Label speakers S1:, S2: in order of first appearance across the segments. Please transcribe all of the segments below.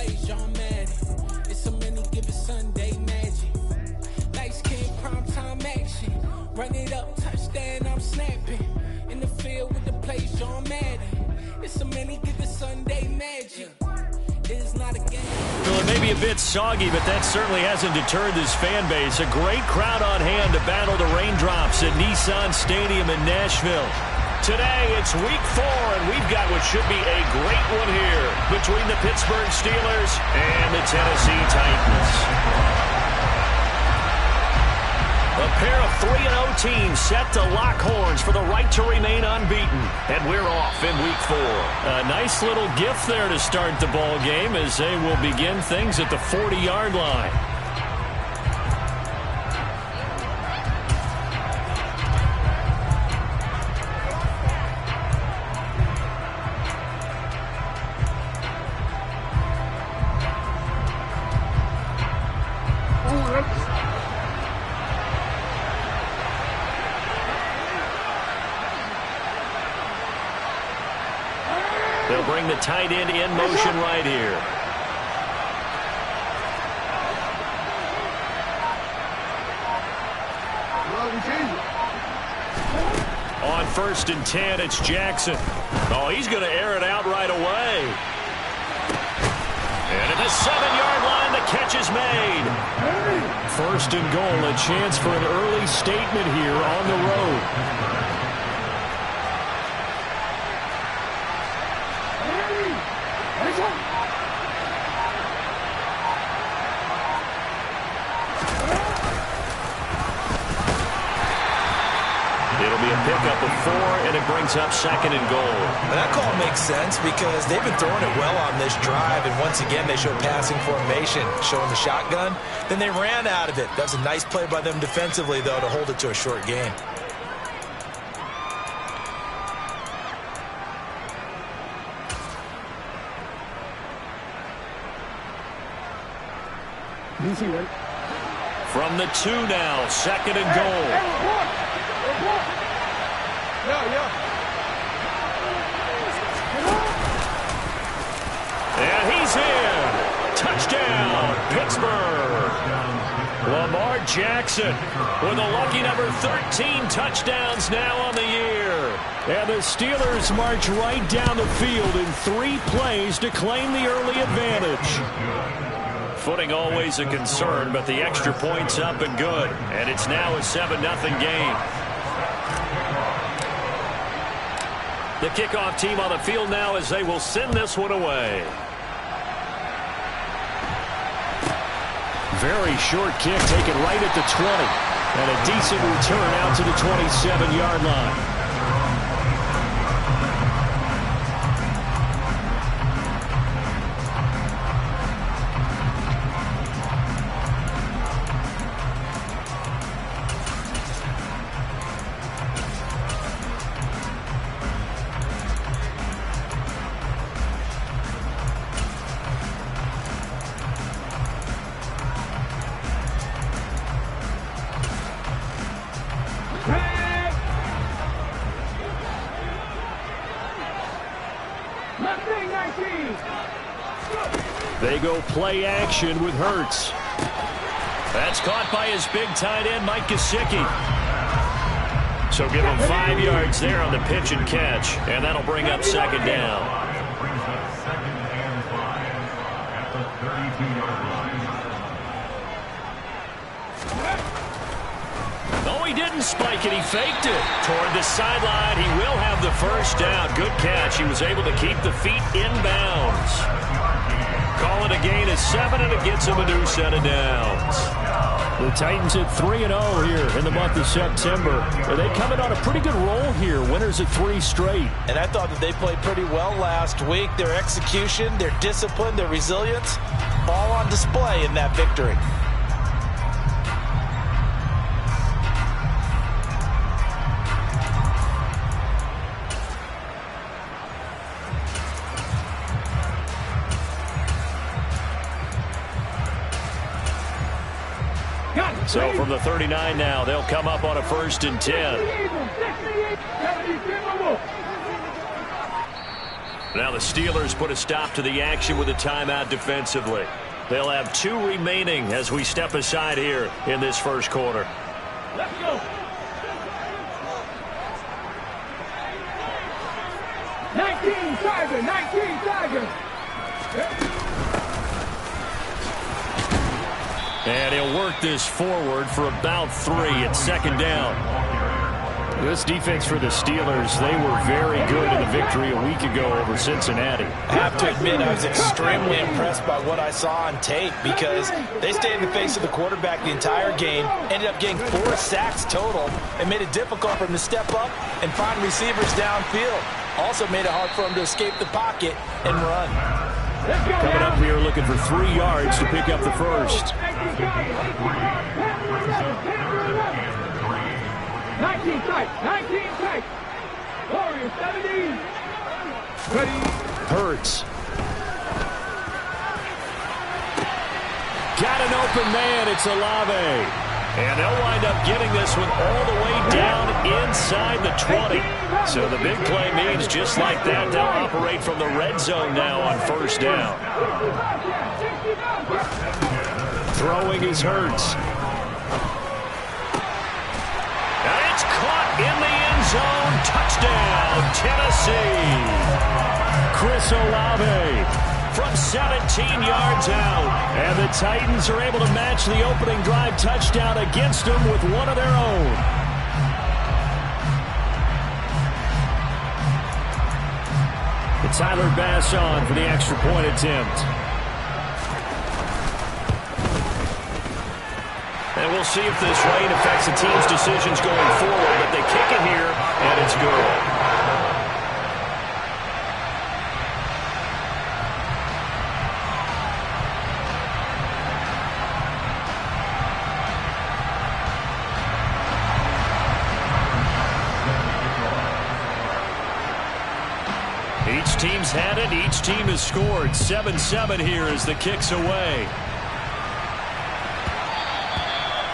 S1: plays, John Madden. It's so many given Sunday magic. Lights came prime time action. Run it up, touchdown, I'm snapping. In the field with the plays, John Madden. It's so many given Sunday magic. It's not a game.
S2: Well, it may be a bit soggy, but that certainly hasn't deterred this fan base. A great crowd on hand to battle the raindrops at Nissan Stadium in Nashville. Today, it's week 4, and we've got what should be a great one here between the Pittsburgh Steelers and the Tennessee Titans. A pair of 3-0 teams set to lock horns for the right to remain unbeaten. And we're off in week 4. A nice little gift there to start the ball game as they will begin things at the 40-yard line. They'll bring the tight end in motion right here. On 1st and 10, it's Jackson. Oh, he's going to air it out right away. And at the 7-yard line, the catch is made. 1st and goal, a chance for an early statement here on the road. It'll be a pickup of 4, and it brings up 2nd and goal.
S3: And that call makes sense because they've been throwing it well on this drive, and once again they show passing formation, showing the shotgun. Then they ran out of it. That was a nice play by them defensively, though, to hold it to a short gain.
S2: From the 2 now, 2nd and goal. And he's in. Touchdown, Pittsburgh. Lamar Jackson with a lucky number 13 touchdowns now on the year. And the Steelers march right down the field in 3 plays to claim the early advantage. Footing always a concern, but the extra point's up and good. And it's now a 7-0 game. The kickoff team on the field now as they will send this one away. Very short kick taken right at the 20. And a decent return out to the 27-yard line. They go play action with Hurts. That's caught by his big tight end, Mike Gesicki. So give him 5 yards there on the pitch and catch, and that'll bring up 2nd down. Oh, he didn't spike it. He faked it toward the sideline. He will have the 1st down. Good catch. He was able to keep the feet inbounds. Call it a gain of 7, and it gets him a new set of downs. The Titans at 3-0 here in the month of September. Are they coming on a pretty good roll here? Winners at 3 straight.
S3: And I thought that they played pretty well last week. Their execution, their discipline, their resilience, all on display in that victory.
S2: So from the 39 now, they'll come up on a 1st and 10. Now the Steelers put a stop to the action with a timeout defensively. They'll have 2 remaining as we step aside here in this first quarter.
S1: Let's go. 19 Tiger.
S2: And he'll work this forward for about 3 at second down. This defense for the Steelers, they were very good in the victory a week ago over Cincinnati.
S3: I have to admit, I was extremely impressed by what I saw on tape because they stayed in the face of the quarterback the entire game, ended up getting 4 sacks total, and made it difficult for him to step up and find receivers downfield. Also made it hard for him to escape the pocket and run.
S2: Coming up here looking for 3 yards to pick up the first.
S1: 19 tight. Warriors 17. Ready.
S2: Hurts. Got an open man. It's Olave. And they'll wind up getting this one all the way down inside the 20. So the big play means just like that, they'll operate from the red zone now on first down. Throwing is Hurts. And it's caught in the end zone. Touchdown, Tennessee. Chris Olave from 17 yards out. And the Titans are able to match the opening drive touchdown against them with one of their own. Tyler Bass on for the extra point attempt. And we'll see if this rain affects the team's decisions going forward, but they kick it here, and it's good. Each team's had it. Each team has scored. 7-7 here as the kick's away.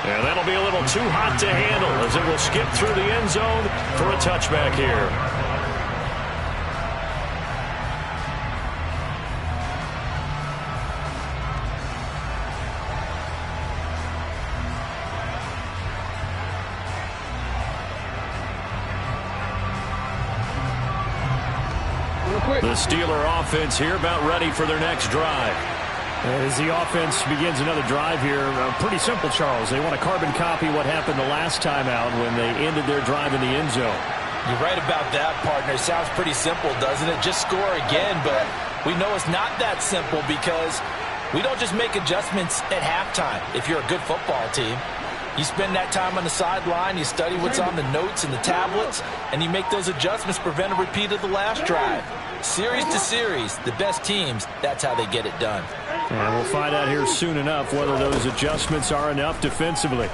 S2: And that'll be a little too hot to handle as it will skip through the end zone for a touchback here. The Steeler offense here about ready for their next drive.
S4: As the offense begins another drive here, pretty simple, Charles. They want to carbon copy what happened the last time out when they ended their drive in the end zone.
S3: You're right about that, partner. Sounds pretty simple, doesn't it? Just score again, but we know it's not that simple because we don't just make adjustments at halftime. If you're a good football team, you spend that time on the sideline, you study what's on the notes and the tablets, and you make those adjustments, prevent a repeat of the last drive. Series to series, the best teams, that's how they get it done.
S4: And we'll find out here soon enough whether those adjustments are enough defensively.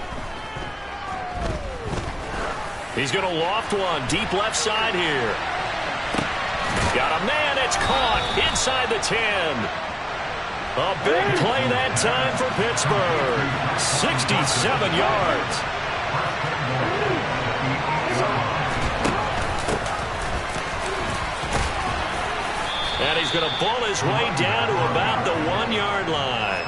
S2: He's going to loft one deep left side here. Got a man, it's caught inside the 10. A big play that time for Pittsburgh. 67 yards. And he's going to pull his way down to about the 1-yard line.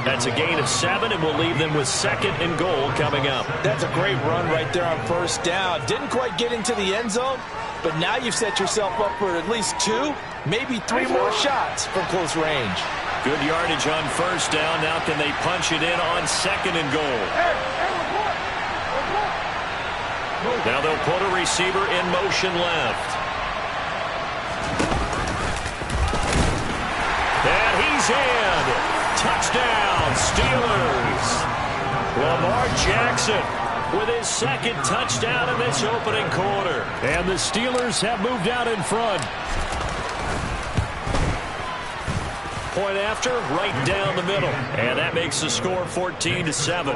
S2: That's a gain of 7, and we'll leave them with 2nd and goal coming up.
S3: That's a great run right there on first down. Didn't quite get into the end zone, but now you've set yourself up for at least 2, maybe 3 more shots from close range.
S2: Good yardage on first down. Now can they punch it in on 2nd and goal? Now they'll put a receiver in motion left. And he's in. Touchdown, Steelers. Lamar Jackson with his 2nd touchdown in this opening quarter.
S4: And the Steelers have moved out in front.
S2: Point after, right down the middle. And that makes the score 14-7.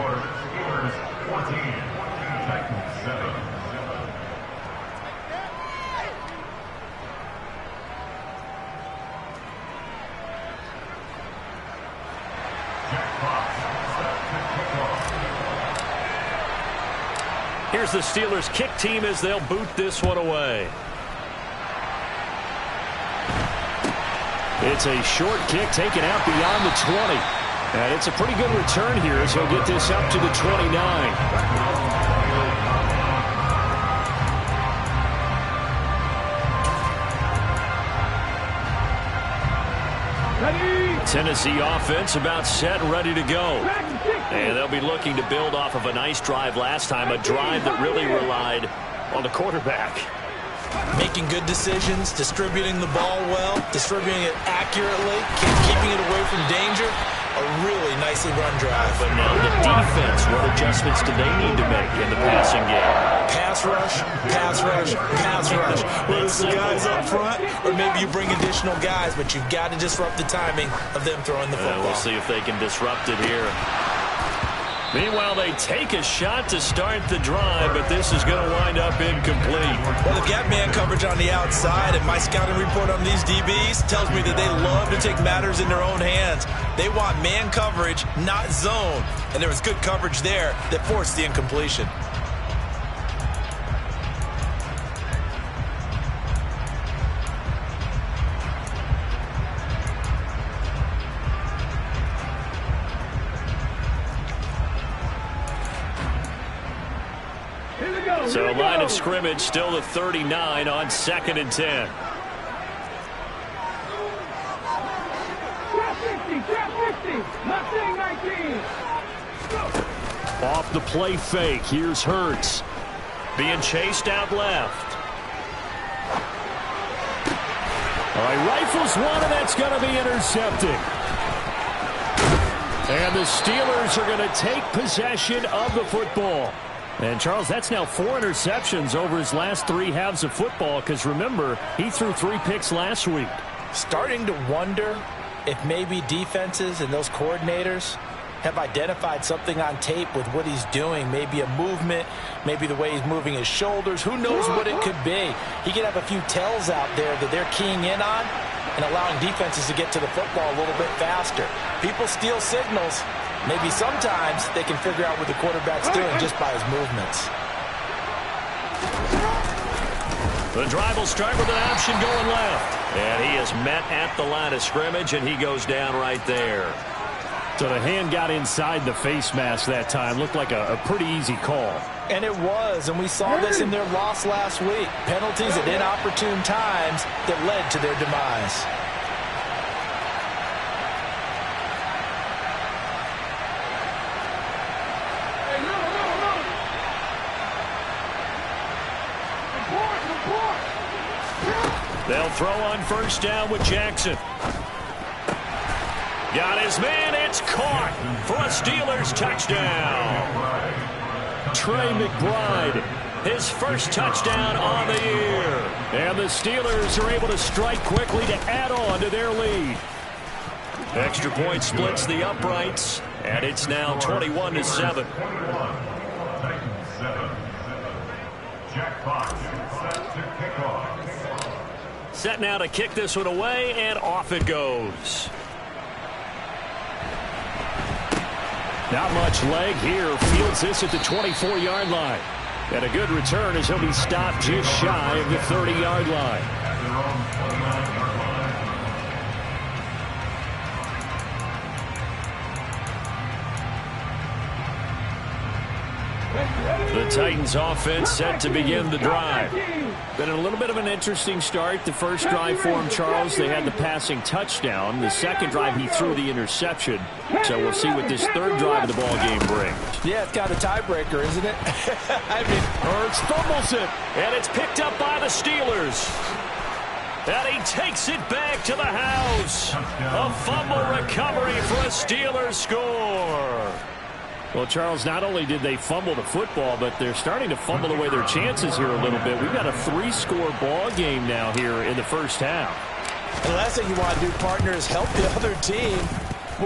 S2: Here's the Steelers kick team as they'll boot this one away.
S4: It's a short kick taken out beyond the 20. And it's a pretty good return here as he'll get this up to the 29. Tennessee offense about set and ready to go. And they'll be looking to build off of a nice drive last time, a drive that really relied on the quarterback.
S3: Making good decisions, distributing the ball well, distributing it accurately, keeping it away from danger. A really nicely run drive.
S2: But now the defense, what adjustments do they need to make in the passing game?
S3: Pass rush, pass rush, pass rush. Whether it's the guys up front or maybe you bring additional guys, but you've got to disrupt the timing of them throwing the football.
S2: We'll see if they can disrupt it here. Meanwhile, they take a shot to start the drive, but this is going to wind up incomplete.
S3: Well, they've got man coverage on the outside, and my scouting report on these DBs tells me that they love to take matters in their own hands. They want man coverage, not zone. And there was good coverage there that forced the incompletion.
S2: So line of scrimmage still the 39 on 2nd and 10.
S4: Off the play fake. Here's Hurts.
S2: Being chased out left.
S4: All right, rifles one, and that's going to be intercepted. And the Steelers are going to take possession of the football. And, Charles, that's now 4 interceptions over his last 3 halves of football because, remember, he threw 3 picks last week.
S3: Starting to wonder if maybe defenses and those coordinators have identified something on tape with what he's doing. Maybe a movement, maybe the way he's moving his shoulders. Who knows what it could be? He could have a few tells out there that they're keying in on and allowing defenses to get to the football a little bit faster. People steal signals. Maybe sometimes they can figure out what the quarterback's doing just by his movements.
S2: The drive will start with an option going left. And he is met at the line of scrimmage, and he goes down right there.
S4: So the hand got inside the face mask that time. Looked like a pretty easy call.
S3: And it was, and we saw this in their loss last week. Penalties at inopportune times that led to their demise.
S2: They'll throw on first down with Jackson. Got his man. It's caught for a Steelers touchdown.
S4: Trey McBride,
S2: his first touchdown on the year.
S4: And the Steelers are able to strike quickly to add on to their lead.
S2: Extra point splits the uprights, and it's now 21-7.
S5: Jack Fox set to kick off.
S2: Set now to kick this one away, and off it goes.
S4: Not much leg here. Fields this at the 24-yard line. And a good return as he'll be stopped just shy of the 30-yard line.
S2: The Titans offense set to begin the drive.
S4: Been a little bit of an interesting start. The first drive for him, Charles, they had the passing touchdown. The second drive, he threw the interception. So we'll see what this third drive of the ball game brings.
S3: Yeah, it's kind of a tiebreaker, isn't it?
S4: I mean, Hurts fumbles it.
S2: And it's picked up by the Steelers. And he takes it back to the house. A fumble recovery for a Steelers score.
S4: Well, Charles, not only did they fumble the football, but they're starting to fumble away their chances here a little bit. We've got a 3-score ball game now here in the first half.
S3: And the last thing you want to do, partner, is help the other team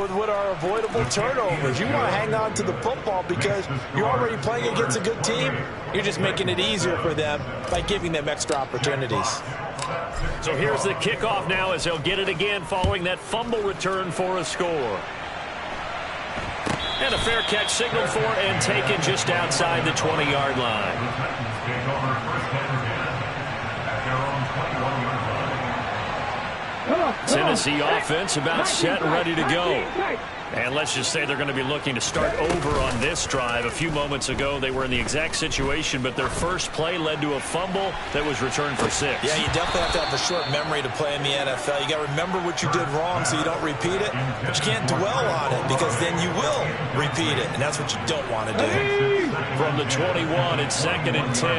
S3: with what are avoidable turnovers. You want to hang on to the football because you're already playing against a good team. You're just making it easier for them by giving them extra opportunities.
S2: So here's the kickoff now as they'll get it again following that fumble return for a score. And a fair catch signaled for and taken just outside the 20-yard line.
S4: Tennessee offense about set and ready to go. And let's just say they're going to be looking to start over on this drive. A few moments ago, they were in the exact situation, but their first play led to a fumble that was returned for 6.
S3: Yeah, you definitely have to have a short memory to play in the NFL. You got to remember what you did wrong so you don't repeat it, but you can't dwell on it because then you will repeat it, and that's what you don't want to do.
S4: From the 21, it's 2nd and 10.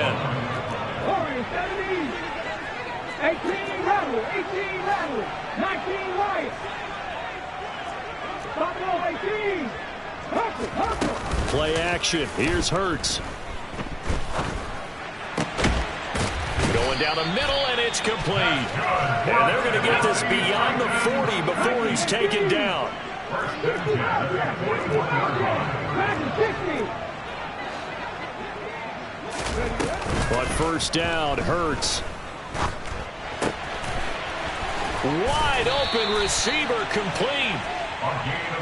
S6: 18 level, 19 right.
S4: Play action. Here's Hurts. Going down the middle, and it's complete. And they're going to get this beyond the 40 before he's taken down. But first down, Hurts. Wide open receiver complete.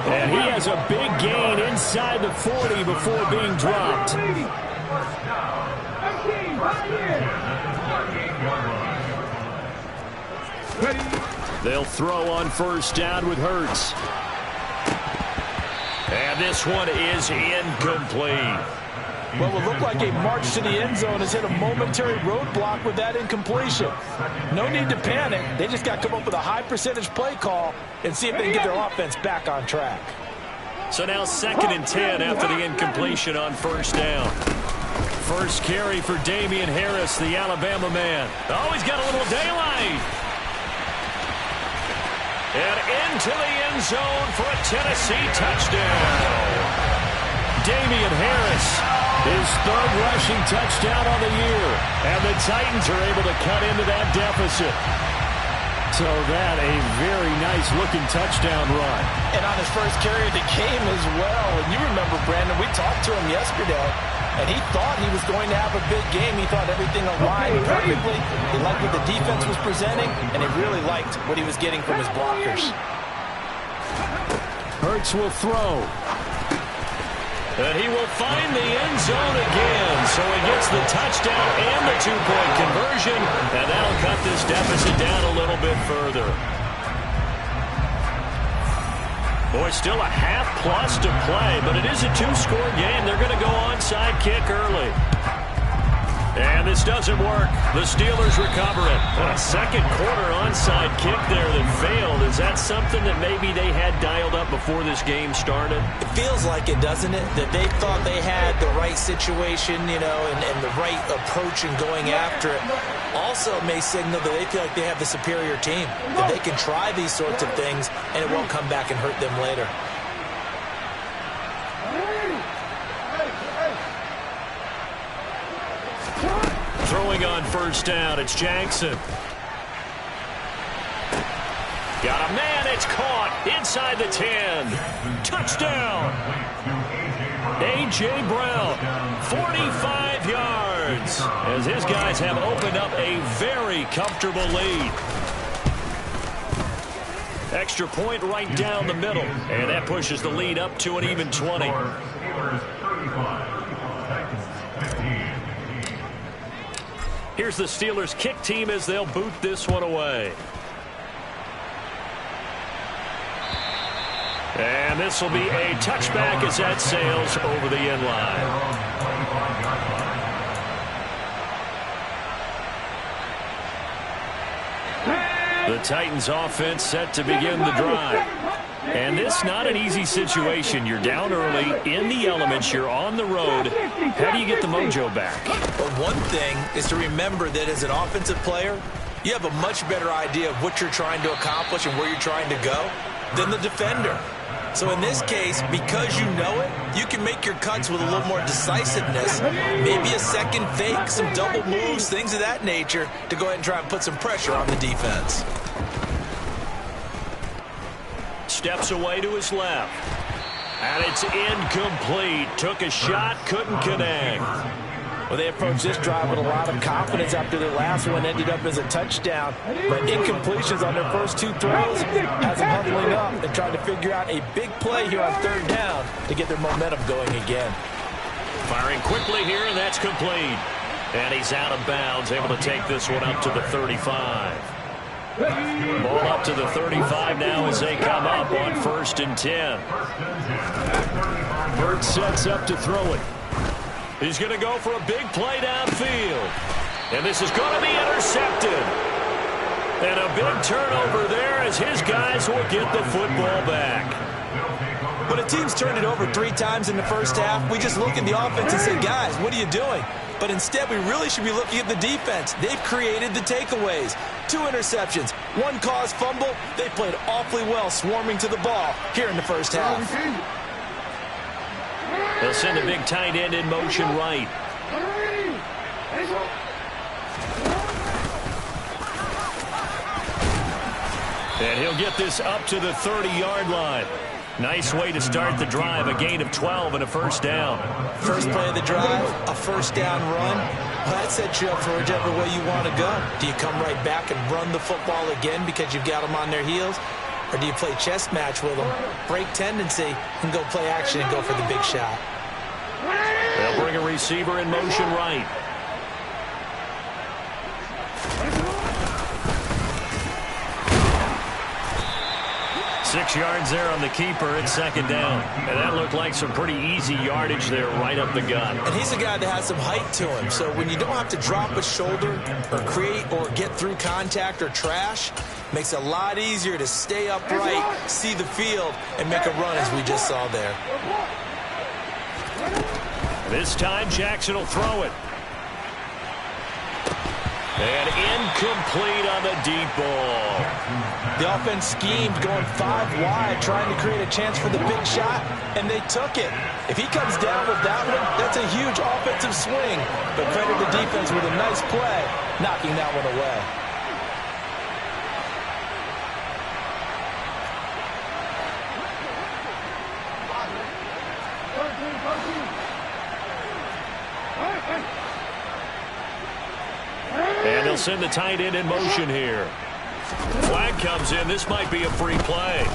S4: And he has a big gain inside the 40 before being dropped. They'll throw on first down with Hurts. And this one is incomplete.
S3: What will look like a march to the end zone has hit a momentary roadblock with that incompletion. No need to panic. They just got to come up with a high percentage play call and see if they can get their offense back on track.
S4: So now 2nd and 10 after the incompletion on first down. First carry for Damian Harris, the Alabama man. Oh, he's got a little daylight. And into the end zone for a Tennessee touchdown. Damian Harris, his 3rd rushing touchdown on the year. And the Titans are able to cut into that deficit. So that a very nice-looking touchdown run.
S3: And on his first carry of the game as well. And you remember, Brandon, we talked to him yesterday, and he thought he was going to have a big game. He thought everything aligned perfectly. He liked what the defense was presenting, and he really liked what he was getting from his blockers.
S4: Hurts will throw. And he will find the end zone again. So he gets the touchdown and the 2-point conversion. And that'll cut this deficit down a little bit further. Boy, still a half-plus to play, but it is a 2-score game. They're going to go onside kick early. And this doesn't work. The Steelers recover it. A second quarter onside kick there that failed. Is that something that maybe they had dialed up before this game started?
S3: It feels like it, doesn't it? That they thought they had the right situation, you know, and the right approach in going after it. Also may signal that they feel like they have the superior team. That they can try these sorts of things, and it won't come back and hurt them later.
S4: Throwing on first down, it's Jackson. Got a man, it's caught inside the 10. Touchdown. A.J. Brown, 45 yards, as his guys have opened up a very comfortable lead. Extra point right down the middle, and that pushes the lead up to an even 20. Here's the Steelers kick team as they'll boot this one away. And this will be a touchback as that sails over the end line. The Titans offense set to begin the drive. And this not an easy situation. You're down early, in the elements, you're on the road. How do you get the mojo back?
S3: Well, one thing is to remember that as an offensive player, you have a much better idea of what you're trying to accomplish and where you're trying to go than the defender. So in this case, because you know it, you can make your cuts with a little more decisiveness, maybe a second fake, some double moves, things of that nature, to go ahead and try and put some pressure on the defense.
S4: Steps away to his left. And it's incomplete. Took a shot, couldn't connect.
S3: Well, they approached this drive with a lot of confidence after their last one ended up as a touchdown. But incompletions on their first 2 throws has them huddling up and trying to figure out a big play here on third down to get their momentum going again.
S4: Firing quickly here, and that's complete. And he's out of bounds, able to take this one up to the 35. Ball up to the 35 now as they come up on 1st and 10. Burt sets up to throw it. He's going to go for a big play downfield. And this is going to be intercepted. And a big turnover there as his guys will get the football back.
S3: When a team's turned it over 3 times in the first half, we just look at the offense and say, guys, what are you doing? But instead, we really should be looking at the defense. They've created the takeaways. 2 interceptions, 1 caused fumble. They played awfully well swarming to the ball here in the first half.
S4: They'll send a big tight end in motion right. And he'll get this up to the 30-yard line. Nice way to start the drive, a gain of 12 and a first down.
S3: First play of the drive, a first down run. Well, that sets you up for whichever way you want to go. Do you come right back and run the football again because you've got them on their heels? Or do you play chess match with them, break tendency, and go play action and go for the big shot?
S4: They'll bring a receiver in motion right. Six yards there on the keeper. It's second down. And that looked like some pretty easy yardage there right up the gut.
S3: And he's a guy that has some height to him. So when you don't have to drop a shoulder or create or get through contact or trash, makes it a lot easier to stay upright, see the field, and make a run as we just saw there.
S4: This time Jackson will throw it. And incomplete on the deep ball.
S3: The offense schemed going 5 wide, trying to create a chance for the big shot, and they took it. If he comes down with that one, that's a huge offensive swing. But credit the defense with a nice play, knocking that one away.
S4: And they'll send the tight end in motion here. Flag comes in. This might be a free play.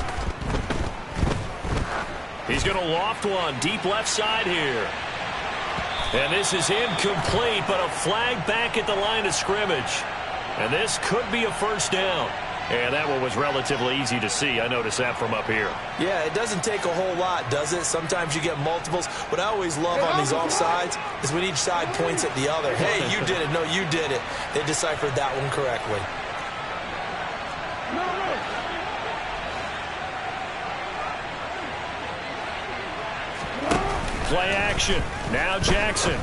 S4: He's going to loft one deep left side here. And this is incomplete, but a flag back at the line of scrimmage. And this could be a first down. And that one was relatively easy to see. I noticed that from up here.
S3: Yeah, it doesn't take a whole lot, does it? Sometimes you get multiples. What I always love on these offsides is when each side points at the other. Hey, you did it. No, you did it. They deciphered that one correctly.
S4: Play action. Now Jackson.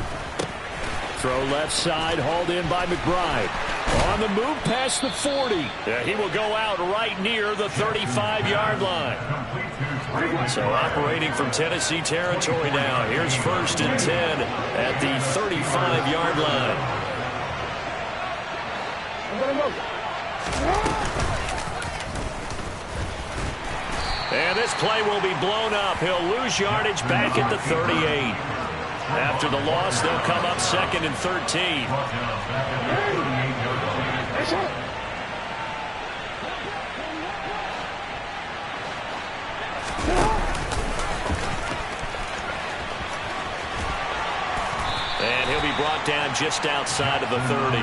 S4: Throw left side, hauled in by McBride. On the move past the 40. Yeah, he will go out right near the 35-yard line. So operating from Tennessee territory now. Here's 1st and 10 at the 35-yard line. And this play will be blown up. He'll lose yardage back at the 38. After the loss, they'll come up 2nd and 13. And he'll be brought down just outside of the 30.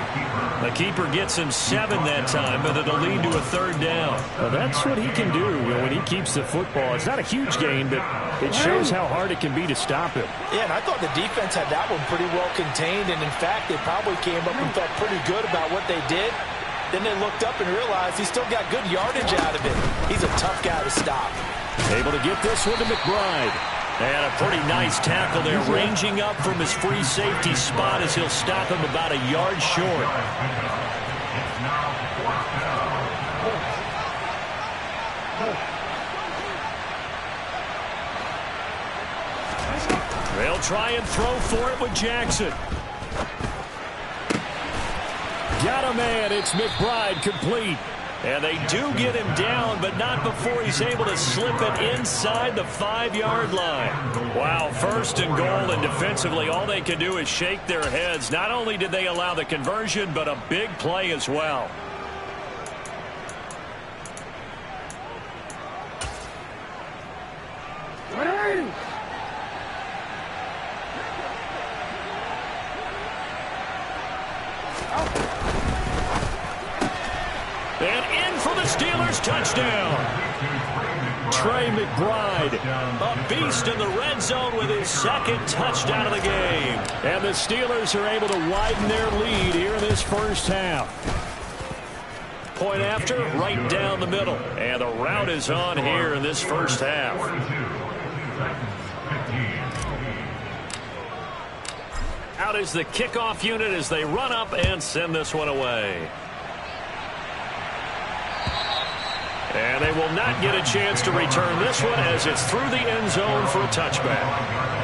S4: The keeper gets him 7 that time, but it'll lead to a 3rd down.
S2: Well, that's what he can do when he keeps the football. It's not a huge gain, but it shows how hard it can be to stop him.
S3: Yeah, and I thought the defense had that one pretty well contained, and in fact, they probably came up and felt pretty good about what they did. Then they looked up and realized he still got good yardage out of it. He's a tough guy to stop.
S4: Able to get this one to McBride. And a pretty nice tackle there, ranging up from his free safety spot as he'll stop him about a yard short. They'll try and throw for it with Jackson. Got a man. It's McBride complete. And they do get him down, but not before he's able to slip it inside the 5-yard line. Wow, 1st and goal, and defensively all they can do is shake their heads. Not only did they allow the conversion, but a big play as well. And
S2: Steelers touchdown. Trey McBride, a beast in the red zone with his second touchdown of the game. And the Steelers are able to widen their lead here in this first half. Point after, right down the middle. And the route is on here in this first half. Out is the kickoff unit as they run up and send this one away. And they will not get a chance to return this one as it's through the end zone for a touchback.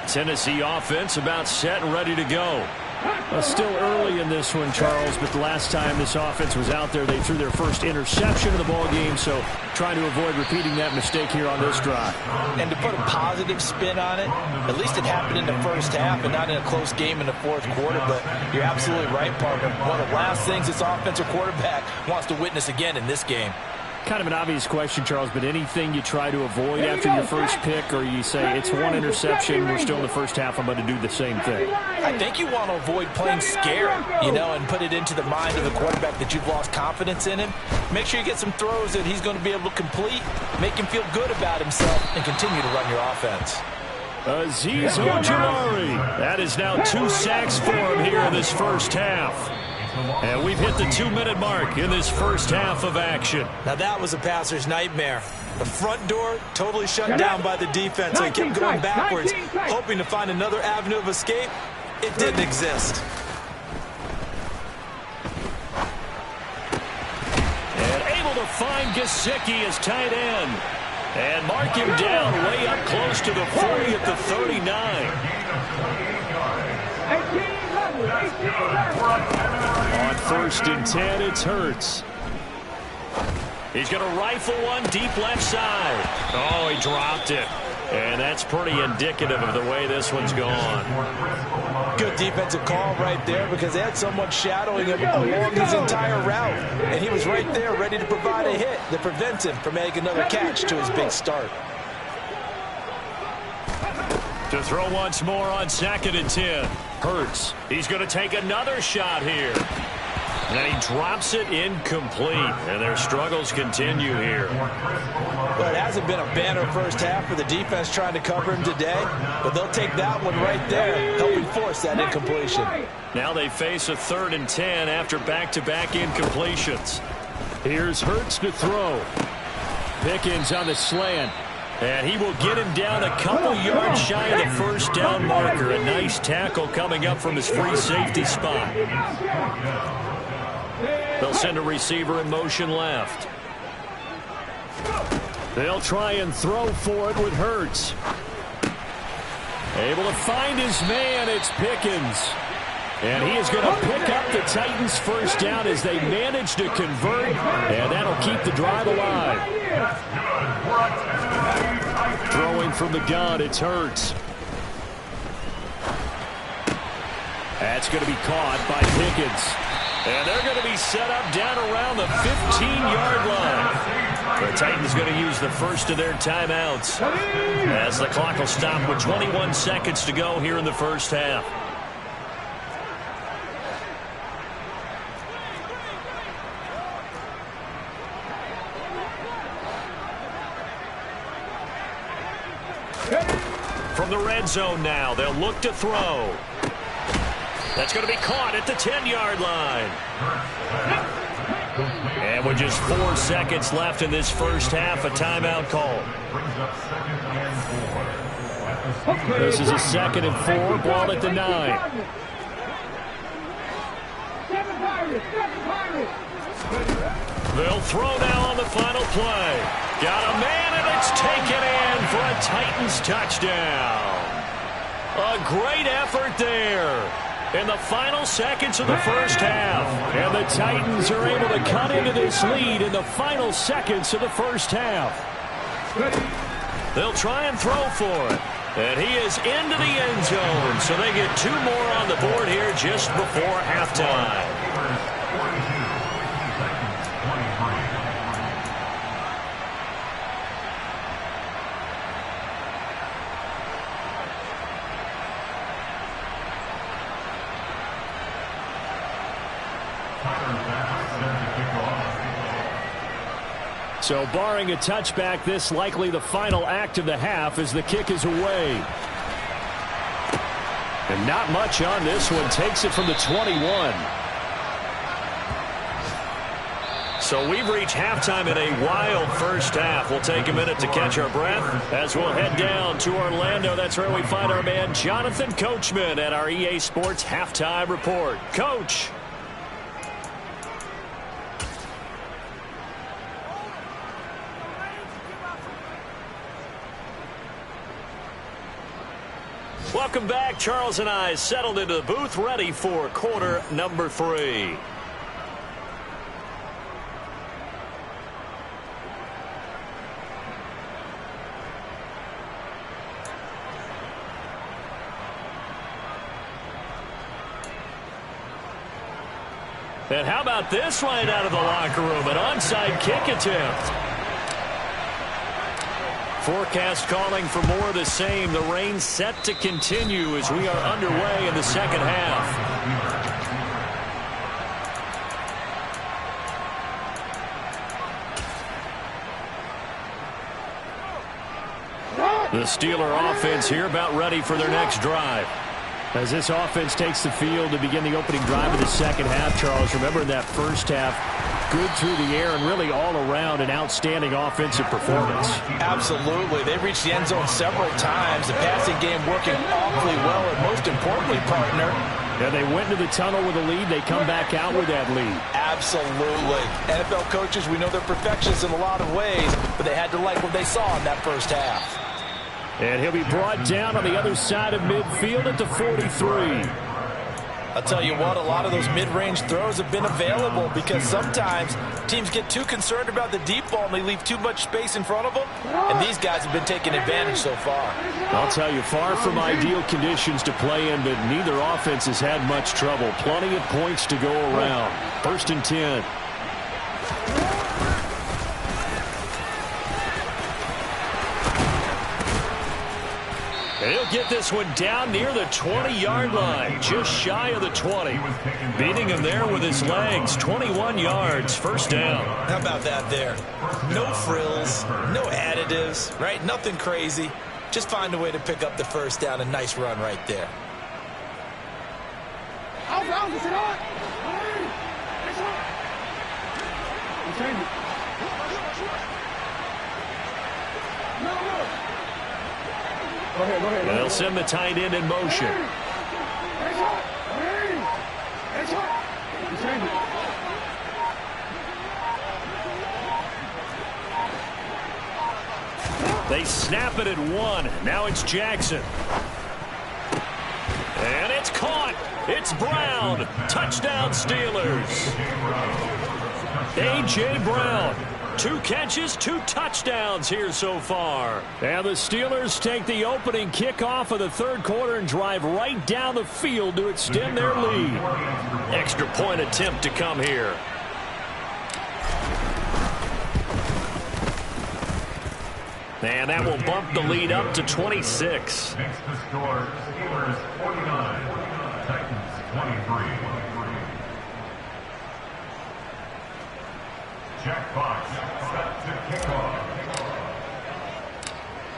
S2: Tennessee offense about set and ready to go. Still early in this one, Charles, but the last time this offense was out there, they threw their first interception of the ball game, so trying to avoid repeating that mistake here on this drive.
S3: And to put a positive spin on it, at least it happened in the first half and not in a close game in the fourth quarter, but you're absolutely right, partner. One of the last things this offensive quarterback wants to witness again in this game.
S2: Kind of an obvious question, Charles, but anything you try to avoid after your first pick, or you say it's one interception, we're still in the first half, I'm going to do the same thing?
S3: I think you want to avoid playing scared, and put it into the mind of the quarterback that you've lost confidence in him. Make sure you get some throws that he's going to be able to complete, make him feel good about himself, and continue to run your offense.
S2: Azeez Ojulari. That is now 2 sacks for him here in this first half. And we've hit the 2-minute mark in this first half of action.
S3: Now that was a passer's nightmare. The front door totally shut down by the defense. So he kept going backwards, hoping to find another avenue of escape. It didn't exist.
S2: And able to find Gesicki as tight end. And mark him down way up close to the 40 at the 39. On 1st and 10, it's Hurts. He's going to rifle one deep left side. Oh, he dropped it. And that's pretty indicative of the way this one's gone.
S3: Good defensive call right there because they had someone shadowing him along his entire route. And he was right there ready to provide a hit that prevents him from making another catch to his big start.
S2: To throw once more on 2nd and 10. Hurts. He's going to take another shot here. And he drops it incomplete. And their struggles continue here.
S3: Well, it hasn't been a banner first half for the defense trying to cover him today. But they'll take that one right there, helping force that incompletion.
S2: Now they face a 3rd and 10 after back-to-back incompletions. Here's Hurts to throw. Pickens on the slant. And he will get him down a couple yards shy of the first down marker. A nice tackle coming up from his free safety spot. They'll send a receiver in motion left. They'll try and throw for it with Hurts. Able to find his man. It's Pickens. And he is going to pick up the Titans' first down as they manage to convert. And that'll keep the drive alive. Throwing from the gun, it's Hurts. That's going to be caught by Pickens. And they're going to be set up down around the 15-yard line. The Titans going to use the first of their timeouts as the clock will stop with 21 seconds to go here in the first half. From the red zone now, they'll look to throw. That's going to be caught at the 10-yard line. And with just 4 seconds left in this first half, a timeout call. This is a 2nd and 4, ball at the 9. They'll throw now on the final play. Got a man, and it's taken in for a Titans touchdown. A great effort there in the final seconds of the first half. And the Titans are able to cut into this lead in the final seconds of the first half. They'll try and throw for it. And he is into the end zone, so they get 2 more on the board here just before halftime. So barring a touchback, this likely the final act of the half as the kick is away. And not much on this one. Takes it from the 21.
S4: So we've reached halftime in a wild first half. We'll take a minute to catch our breath as we'll head down to Orlando. That's where we find our man Jonathan Coachman at our EA Sports Halftime Report. Coach. Welcome back. Charles and I settled into the booth, ready for quarter number 3. And how about this right out of the locker room? An onside kick attempt. Forecast calling for more of the same. The rain set to continue as we are underway in the second half. The Steeler offense here about ready for their next drive. As this offense takes the field to begin the opening drive of the second half, Charles, remember in that first half, good through the air and really all around an outstanding offensive performance.
S3: Absolutely. They reached the end zone several times. The passing game working awfully well, and most importantly, partner.
S2: Yeah, they went into the tunnel with a lead. They come back out with that lead.
S3: Absolutely. NFL coaches, we know they're perfectionists in a lot of ways, but they had to like what they saw in that first half.
S2: And he'll be brought down on the other side of midfield at the 43.
S3: I'll tell you what, a lot of those mid-range throws have been available because sometimes teams get too concerned about the deep ball and they leave too much space in front of them. And these guys have been taking advantage so far.
S2: I'll tell you, far from ideal conditions to play in, but neither offense has had much trouble. Plenty of points to go around. 1st and 10. He'll get this one down near the 20-yard line, just shy of the 20. Beating him there with his legs, 21 yards, 1st down.
S3: How about that there? No frills, no additives, right? Nothing crazy. Just find a way to pick up the 1st down. A nice run right there.
S6: Go ahead.
S2: They'll send the tight end in motion. They snap it at 1. Now it's Jackson. And it's caught. It's Brown. Touchdown Steelers. A.J. Brown. 2 catches, 2 touchdowns here so far. And the Steelers take the opening kickoff of the 3rd quarter and drive right down the field to extend their lead.
S4: Extra point attempt to come here. And that will bump the lead up to 26.
S5: Next to score, Steelers 49, Titans 23. Jack Fox set to kick off.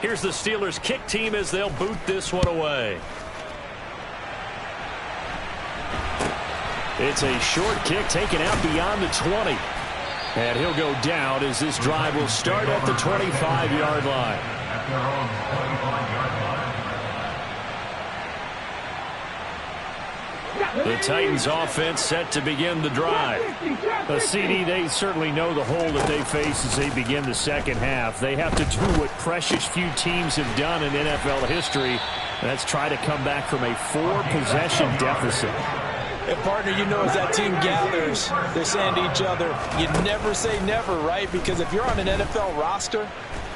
S4: Here's the Steelers kick team as they'll boot this one away.
S2: It's a short kick taken out beyond the 20. And he'll go down as this drive will start at the 25-yard line.
S5: At their own 25-yard line.
S2: The Titans offense set to begin the drive. CD, they certainly know the hole that they face as they begin the second half. They have to do what precious few teams have done in NFL history, and that's try to come back from a 4-possession deficit.
S3: And, partner, you know as that team gathers, they're saying to each other, you never say never, right? Because if you're on an NFL roster,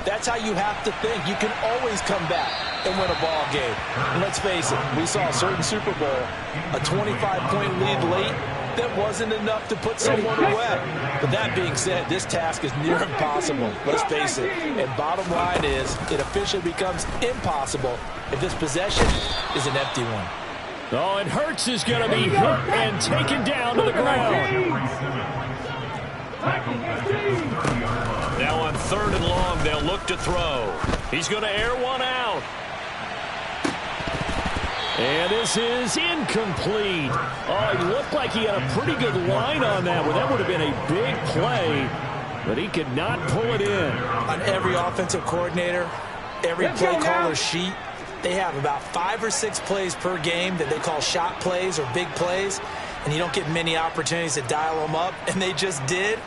S3: that's how you have to think. You can always come back and win a ball game. And let's face it, we saw a certain Super Bowl, a 25-point lead late, that wasn't enough to put someone away. But that being said, this task is near impossible. Let's face it. And bottom line is, it officially becomes impossible if this possession is an empty one.
S2: Oh, and Hurts is going to be hit and taken down to the ground. Now on 3rd and long, they'll look to throw. He's going to air one out. And this is incomplete. Oh, it looked like he had a pretty good line on that one. That would have been a big play, but he could not pull it in.
S3: On every offensive coordinator, every play caller sheet, they have about 5 or 6 plays per game that they call shot plays or big plays, and you don't get many opportunities to dial them up, and they just did,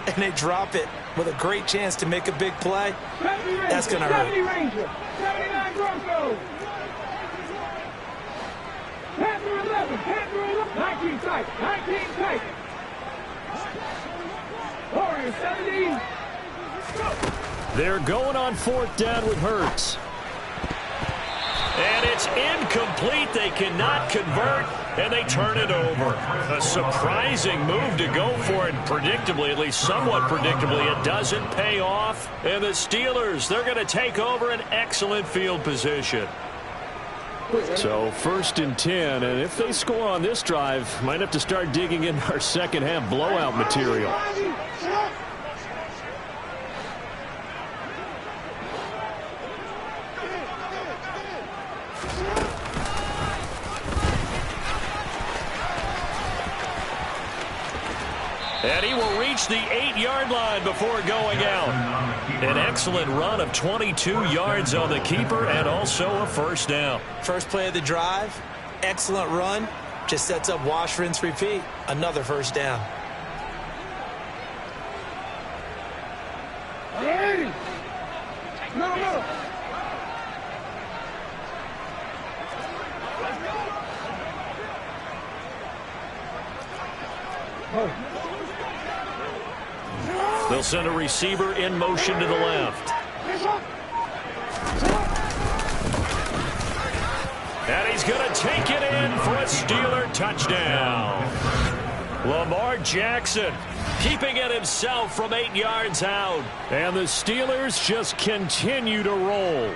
S3: and they drop it with a great chance to make a big play. That's going to hurt.
S6: 70 Ranger, 79 Broncos. Panther 11, Panther 11, 19 tight, 19 tight. Warriors 17.
S2: They're going on 4th down with Hurts.
S4: And it's incomplete. They cannot convert, and they turn it over. A surprising move to go for it. Predictably, at least somewhat predictably, it doesn't pay off. And the Steelers, they're going to take over an excellent field position.
S2: So 1st and 10, and if they score on this drive, might have to start digging in our second half blowout material.
S4: And he will reach the 8-yard line before going out. An excellent run of 22 yards on the keeper and also a 1st down.
S3: First play of the drive, excellent run. Just sets up wash, rinse, repeat. Another 1st down.
S6: No.
S4: They'll send a receiver in motion to the left. And he's going to take it in for a Steeler touchdown. Lamar Jackson keeping it himself from 8 yards out.
S2: And the Steelers just continue to roll.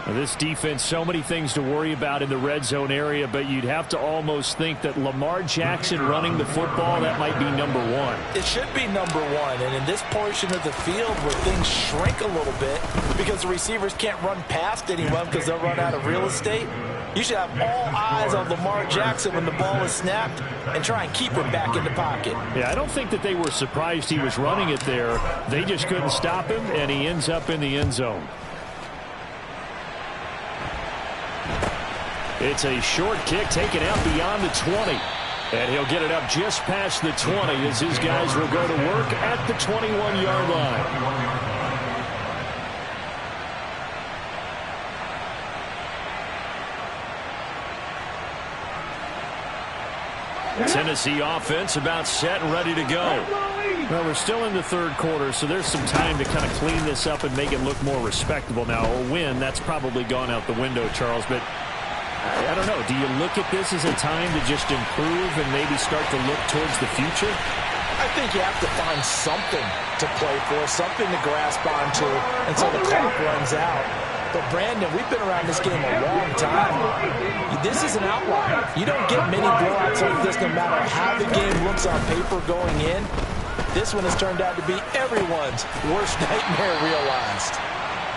S2: Now, this defense, so many things to worry about in the red zone area, but you'd have to almost think that Lamar Jackson running the football, that might be number 1.
S3: It should be number 1, and in this portion of the field where things shrink a little bit because the receivers can't run past anyone because they'll run out of real estate, you should have all eyes on Lamar Jackson when the ball is snapped and try and keep it back in the pocket.
S2: Yeah, I don't think that they were surprised he was running it there. They just couldn't stop him, and he ends up in the end zone. It's a short kick taken out beyond the 20. And he'll get it up just past the 20 as his guys will go to work at the 21-yard line. Tennessee offense about set and ready to go. Well, we're still in the 3rd quarter, so there's some time to kind of clean this up and make it look more respectable. Now, a win, that's probably gone out the window, Charles, but I don't know. Do you look at this as a time to just improve and maybe start to look towards the future?
S3: I think you have to find something to play for, something to grasp onto until the clock runs out. But, Brandon, we've been around this game a long time. This is an outlier. You don't get many blowouts like this no matter how the game looks on paper going in. This one has turned out to be everyone's worst nightmare realized.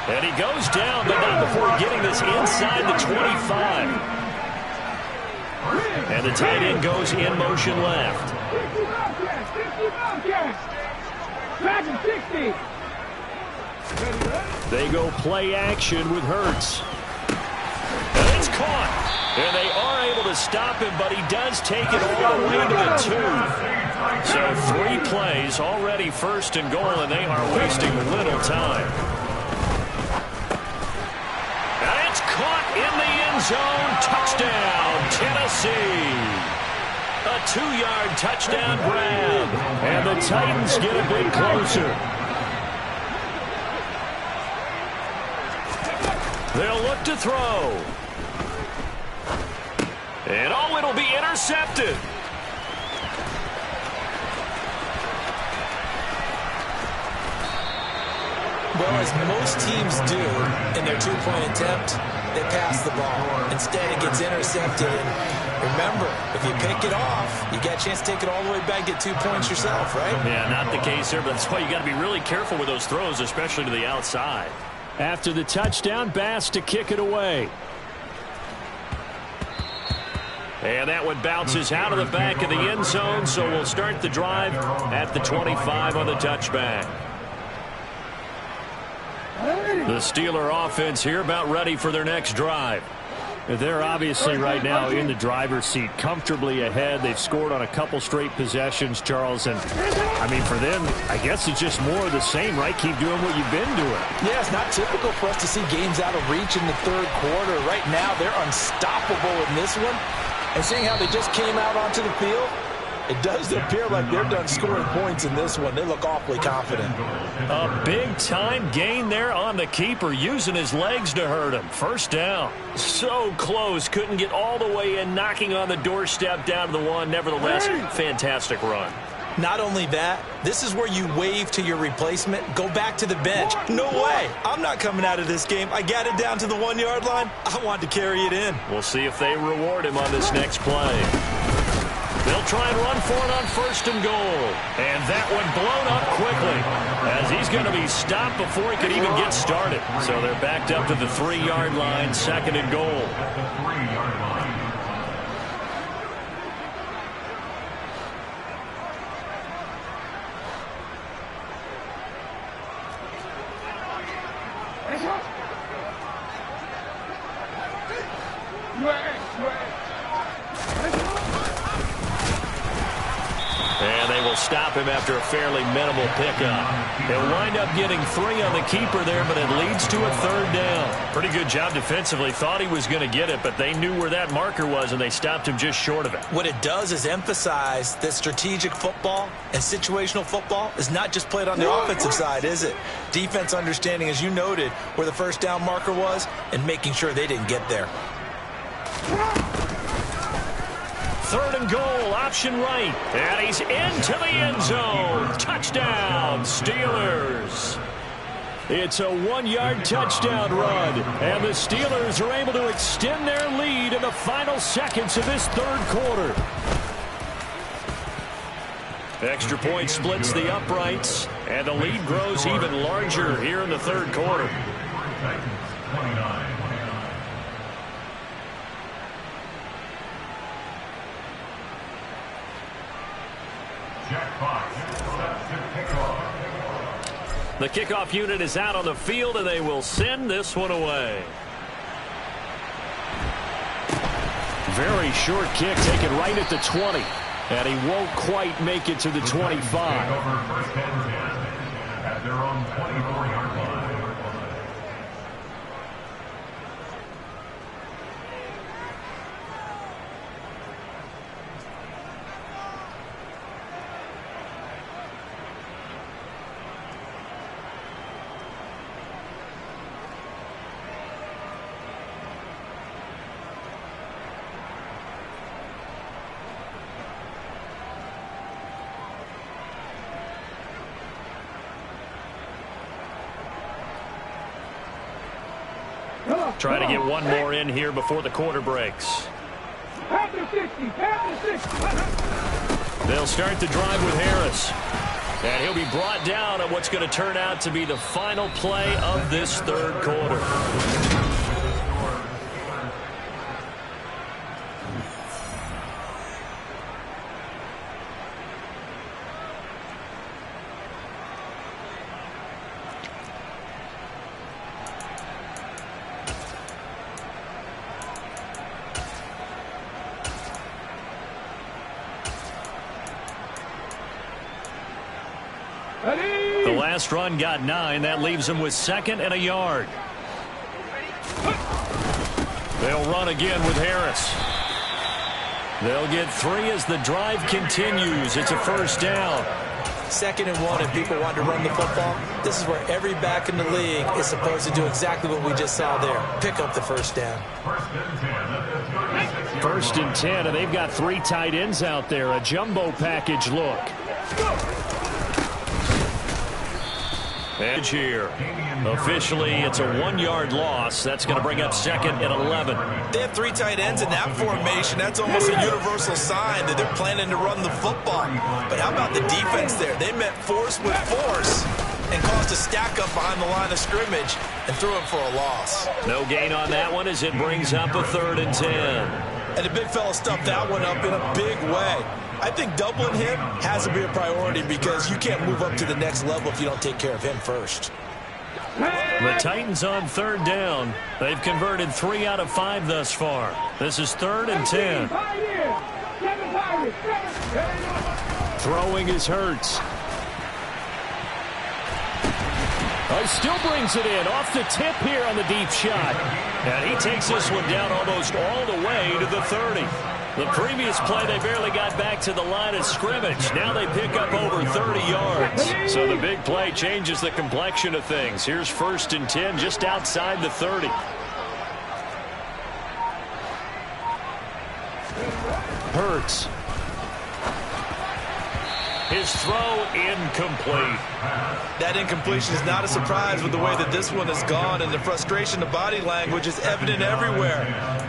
S4: And he goes down, but not before getting this inside the 25. And the tight end goes in motion left.
S6: 60.
S2: They go play action with Hurts.
S4: And it's caught. And they are able to stop him, but he does take it all the way to the 2. So 3 plays, already 1st and goal, and they are wasting little time. And it's caught in the end zone. Touchdown, Tennessee. A 2-yard touchdown grab.
S2: And the Titans get a bit closer.
S4: They'll look to throw. And oh, it'll be intercepted.
S3: Well, as most teams do in their 2-point attempt, they pass the ball. Instead, it gets intercepted. And Remember, if you pick it off, you get a chance to take it all the way back, get 2 points yourself, right?
S4: Yeah, not the case here, but that's why you got to be really careful with those throws, especially to the outside.
S2: After the touchdown, Bass to kick it away.
S4: And that one bounces out of the back of the end zone, so we'll start the drive at the 25 on the touchback. The Steeler offense here about ready for their next drive.
S2: They're obviously right now in the driver's seat, comfortably ahead. They've scored on a couple straight possessions, Charles. And, I mean, for them, I guess it's just more of the same, right? Keep doing what you've been doing.
S3: Yeah, it's not typical for us to see games out of reach in the third quarter. Right now, they're unstoppable in this one. And seeing how they just came out onto the field, it does appear like they're done scoring points in this one. They look awfully confident.
S4: A big-time gain there on the keeper, using his legs to hurt him. First down. So close. Couldn't get all the way in, knocking on the doorstep down to the one. Nevertheless, fantastic run.
S3: Not only that, this is where you wave to your replacement. Go back to the bench. No way. I'm not coming out of this game. I got it down to the 1 yard line. I want to carry it in.
S4: We'll see if they reward him on this next play. They'll try and run for it on 1st and goal. And that one blown up quickly, as he's going to be stopped before he could even get started. So they're backed up to the 3 yard line, 2nd and goal.
S5: At the 3 yard line.
S4: And they will stop him after a fairly minimal pickup. They'll wind up getting 3 on the keeper there, but it leads to a 3rd down. Pretty good job defensively. Thought he was going to get it, but they knew where that marker was, and they stopped him just short of it.
S3: What it does is emphasize that strategic football and situational football is not just played on the offensive side, is it? Defense understanding, as you noted, where the 1st down marker was and making sure they didn't get there.
S4: 3rd and goal, option right. And he's into the end zone. Touchdown, Steelers.
S2: It's a 1 yard touchdown run. And the Steelers are able to extend their lead in the final seconds of this 3rd quarter.
S4: Extra point splits the uprights, and the lead grows even larger here in the 3rd quarter.
S5: Titans 29. Jack Fox steps to kickoff.
S4: The kickoff unit is out on the field, and they will send this one away.
S2: Very short kick taken right at the 20. And he won't quite make it to the 25.
S5: Take over 1st and 10 at their own 24-yard line.
S4: Trying to get one more in here before the quarter breaks. They'll start the drive with Harris. And he'll be brought down at what's going to turn out to be the final play of this 3rd quarter. The last run got 9. That leaves them with 2nd and a yard. They'll run again with Harris. They'll get 3 as the drive continues. It's a 1st down.
S3: 2nd and 1, and people want to run the football. This is where every back in the league is supposed to do exactly what we just saw there. Pick up the 1st down.
S2: 1st and 10, and they've got 3 tight ends out there. A jumbo package look. Edge here. Officially, it's a 1-yard loss. That's going to bring up 2nd and 11.
S3: They have 3 tight ends in that formation. That's almost a universal sign that they're planning to run the football. But how about the defense there? They met force with force and caused a stack up behind the line of scrimmage and threw him for a loss.
S2: No gain on that one as it brings up a 3rd and 10.
S3: And the big fella stuffed that one up in a big way. I think doubling him has to be a priority because you can't move up to the next level if you don't take care of him first.
S2: The Titans on 3rd down. They've converted 3 out of 5 thus far. This is 3rd and 10. Throwing is Hurts. He still brings it in off the tip here on the deep shot. And he takes this one down almost all the way to the 30. The previous play, they barely got back to the line of scrimmage. Now they pick up over 30 yards. So the big play changes the complexion of things. Here's 1st and 10 just outside the 30. Hurts. His throw incomplete.
S3: That incompletion is not a surprise with the way that this one has gone, and the frustration, the body language is evident everywhere.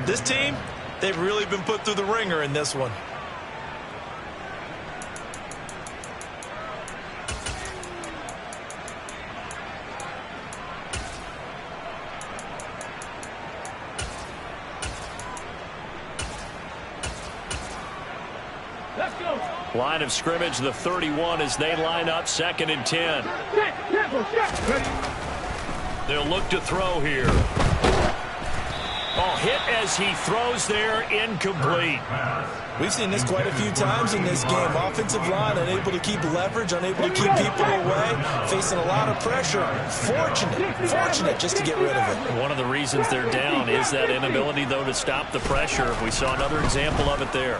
S3: This team, they've really been put through the ringer in this one.
S6: Let's go.
S2: Line of scrimmage, the 31 as they line up 2nd and 10. They'll look to throw here. Oh, hit as he throws there, incomplete.
S3: We've seen this quite a few times in this game. Offensive line unable to keep leverage, unable to keep people away, facing a lot of pressure. Fortunate just to get rid of it.
S2: One of the reasons they're down is that inability, though, to stop the pressure. We saw another example of it there.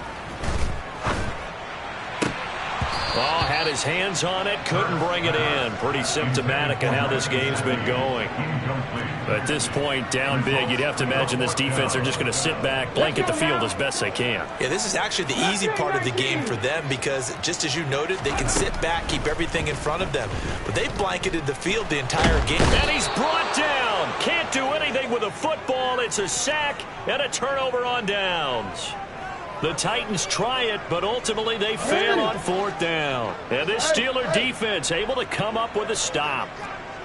S2: Oh, had his hands on it, couldn't bring it in. Pretty symptomatic of how this game's been going. At this point, down big, you'd have to imagine this defense are just going to sit back, blanket the field as best they can.
S3: Yeah, this is actually the easy part of the game for them because, just as you noted, they can sit back, keep everything in front of them. But they blanketed the field the entire game.
S2: And he's brought down. Can't do anything with a football. It's a sack and a turnover on downs. The Titans try it, but ultimately they fail on 4th down. And this Steeler defense able to come up with a stop.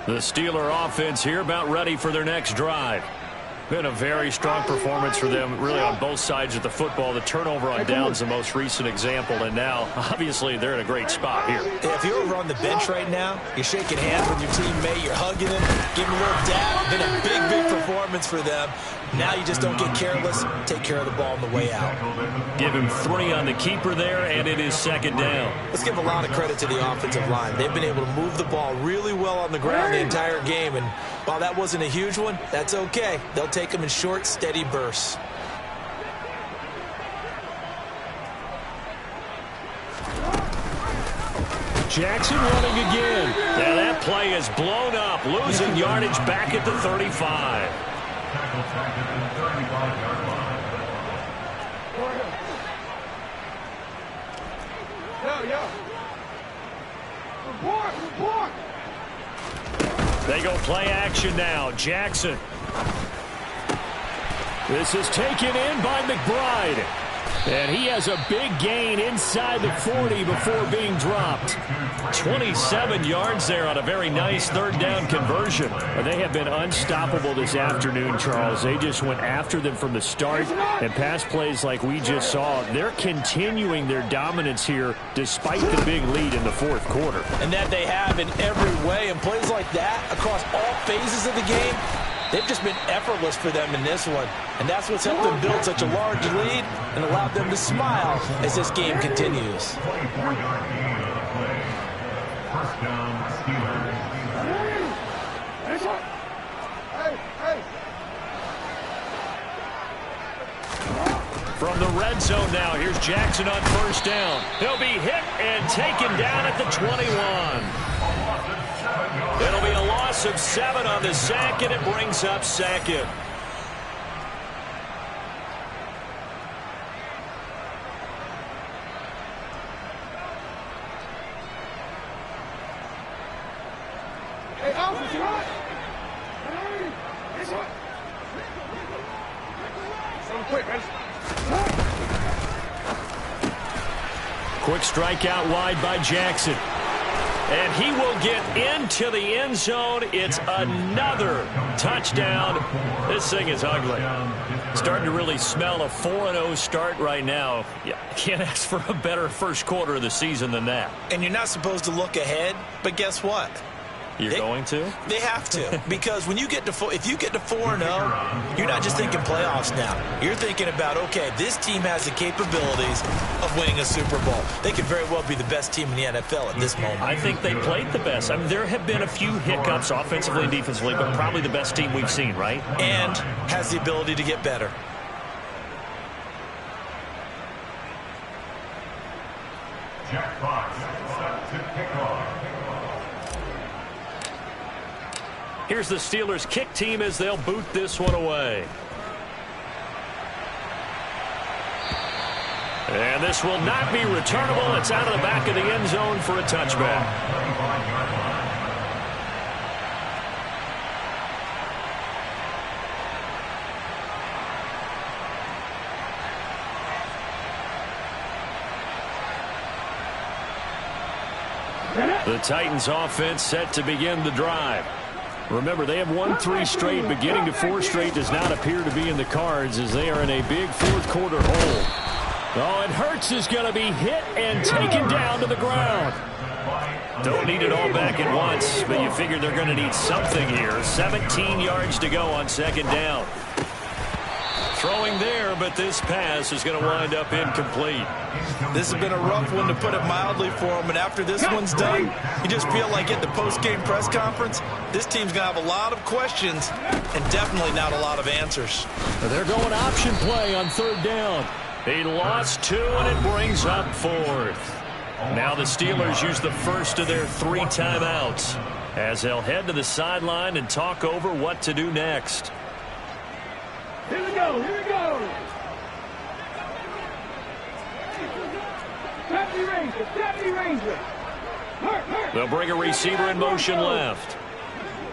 S2: The Steeler offense here about ready for their next drive. Been a very strong performance for them, really on both sides of the football. The turnover on downs, the most recent example, and now, obviously, they're in a great spot here.
S3: Yeah, if you're over on the bench right now, you're shaking hands with your teammate, you're hugging him, giving him a little dab. Been a big performance for them. Now you just don't get careless. Take care of the ball on the way out.
S2: Give him 3 on the keeper there, and it is 2nd down.
S3: Let's give a lot of credit to the offensive line. They've been able to move the ball really well on the ground the entire game, and while that wasn't a huge one, that's okay. They'll take them in short, steady bursts.
S2: Jackson running again. Yeah, that play is blown up, losing yardage back at the 35. They go play action now. Jackson. This is taken in by McBride. And he has a big gain inside the 40 before being dropped. 27 yards there on a very nice 3rd down conversion. They have been unstoppable this afternoon, Charles. They just went after them from the start, and pass plays like we just saw, they're continuing their dominance here despite the big lead in the 4th quarter.
S3: And that they have in every way, and plays like that across all phases of the game, they've just been effortless for them in this one. And that's what's helped them build such a large lead and allowed them to smile as this game continues.
S2: From the red zone now, here's Jackson on 1st down. He'll be hit and taken down at the 21. It'll be a loss of 7 on the sack, and it brings up 2nd. Quick strikeout wide by Jackson. And he will get into the end zone. It's another touchdown. This thing is ugly. Starting to really smell a 4-0 start right now. Yeah, can't ask for a better first quarter of the season than that.
S3: And you're not supposed to look ahead, but guess what?
S2: You're going to?
S3: They have to, because when you get to if you get to 4-0, you're not just thinking playoffs now. You're thinking about, okay, this team has the capabilities of winning a Super Bowl. They could very well be the best team in the NFL at this moment.
S2: I think they played the best. I mean, there have been a few hiccups offensively and defensively, but probably the best team we've seen, right?
S3: And has the ability to get better.
S5: Jack Fox set to kick off.
S2: Here's the Steelers' kick team as they'll boot this one away. And this will not be returnable. It's out of the back of the end zone for a touchback. The Titans offense set to begin the drive. Remember, they have won 3 straight. Beginning to 4 straight does not appear to be in the cards as they are in a big fourth quarter hole. Oh, and Hurts is going to be hit and taken down to the ground. Don't need it all back at once, but you figure they're going to need something here. 17 yards to go on second down. Throwing there, but this pass is going to wind up incomplete.
S3: This has been a rough one, to put it mildly, for him. And after this one's done, you just feel like at the post-game press conference, this team's going to have a lot of questions and definitely not a lot of answers.
S2: They're going option play on third down. He lost 2, and it brings up 4th. Now the Steelers use the first of their 3 timeouts as they'll head to the sideline and talk over what to do next.
S6: Here we go, here we go. Deputy Ranger. Hurt.
S2: They'll bring a receiver in motion left.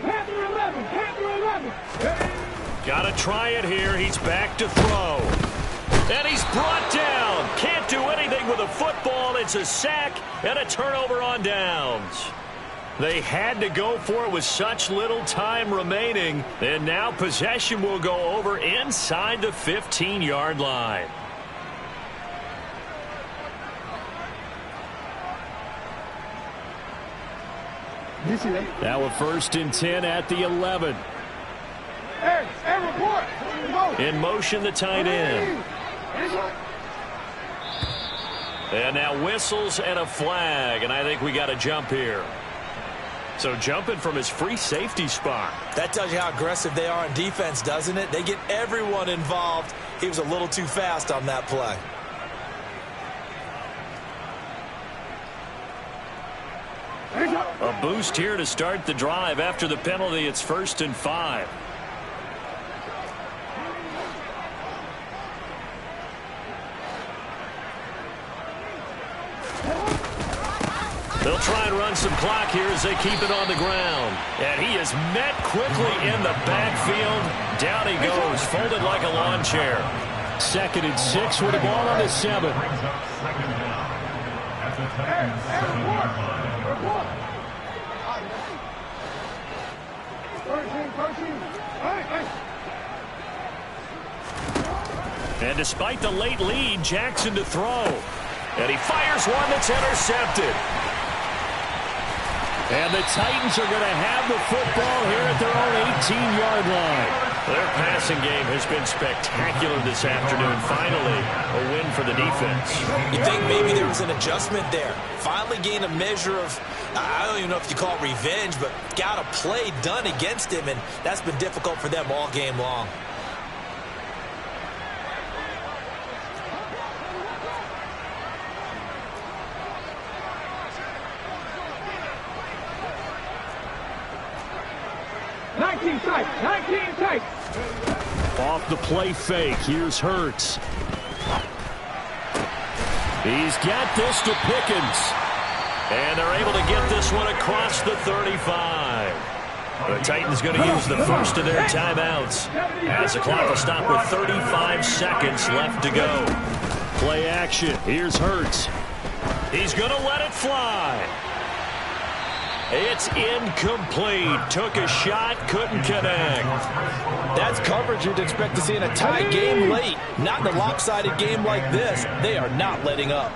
S6: Panther 11.
S2: Got to try it here. He's back to throw. And he's brought down. Can't do anything with a football. It's a sack and a turnover on downs. They had to go for it with such little time remaining. And now possession will go over inside the 15-yard line. Now a 1st and 10 at the 11.
S6: Hey, report.
S2: In motion, the tight end. And now whistles and a flag, and I think we got a jump here. So jumping from his free safety spot.
S3: That tells you how aggressive they are on defense, doesn't it? They get everyone involved. He was a little too fast on that play.
S2: A boost here to start the drive. After the penalty, it's 1st and 5. They'll try and run some clock here as they keep it on the ground. And he is met quickly in the backfield. Down he goes, folded like a lawn chair. 2nd and 6 with the ball on the 7. And despite the late lead, Jackson to throw. And he fires one that's intercepted. And the Titans are going to have the football here at their own 18-yard line. Their passing game has been spectacular this afternoon. Finally, a win for the defense.
S3: You think maybe there was an adjustment there. Finally gained a measure of, I don't even know if you call it revenge, but got a play done against him, and that's been difficult for them all game long.
S2: Off the play fake, here's Hurts. He's got this to Pickens. And they're able to get this one across the 35. The Titans going to use the first of their timeouts as the clock will stop with 35 seconds left to go. Play action. Here's Hurts. He's going to let it fly. It's incomplete. Took a shot, couldn't connect.
S3: That's coverage you'd expect to see in a tie game late. Not in a lopsided game like this. They are not letting up.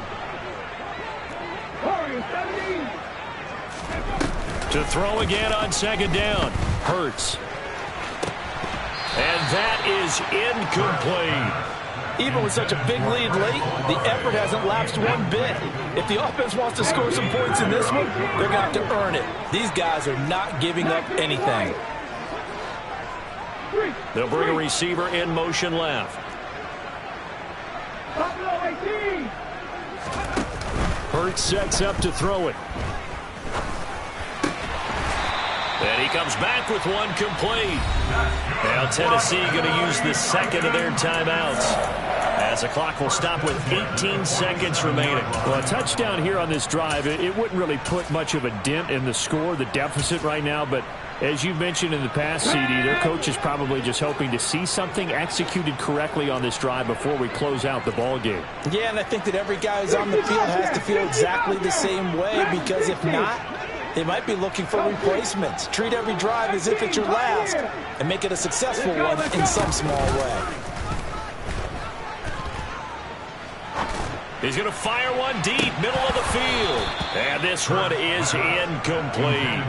S2: To throw again on second down. Hurts. And that is incomplete.
S3: Even with such a big lead late, the effort hasn't lapsed one bit. If the offense wants to score some points in this one, they're going to have to earn it. These guys are not giving up anything.
S2: They'll bring a receiver in motion left. Hurts sets up to throw it. And he comes back with one complete. Now Tennessee going to use the second of their timeouts as the clock will stop with 18 seconds remaining.
S4: Well, a touchdown here on this drive, it wouldn't really put much of a dent in the score, the deficit right now. But as you mentioned in the past, CD, their coach is probably just hoping to see something executed correctly on this drive before we close out the ball game.
S3: Yeah, and I think that every guy who's on the field has to feel exactly the same way, because if not, they might be looking for replacements. Treat every drive as if it's your last and make it a successful one in some small way.
S2: He's going to fire one deep, middle of the field. And this one is incomplete.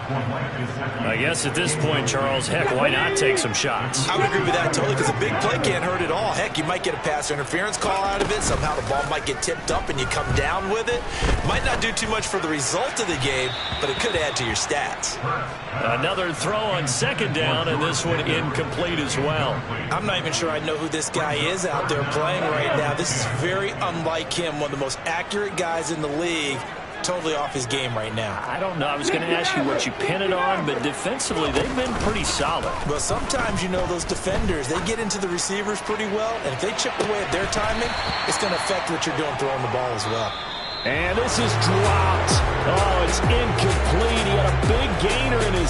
S4: I guess at this point, Charles, heck, why not take some shots?
S3: I would agree with that totally, because a big play can't hurt at all. Heck, you might get a pass interference call out of it. Somehow the ball might get tipped up and you come down with it. Might not do too much for the result of the game, but it could add to your stats.
S2: Another throw on second down, and this one incomplete as well.
S3: I'm not even sure I know who this guy is out there playing right now. This is very unlike him, one of the most accurate guys in the league. Totally off his game right now.
S2: I don't know. I was going to ask you what you pin it on, but defensively, they've been pretty solid.
S3: Well, sometimes, you know, those defenders, they get into the receivers pretty well, and if they chip away at their timing, it's going to affect what you're doing throwing the ball as well.
S2: And this is dropped. Oh, it's incomplete. He had a big gainer in his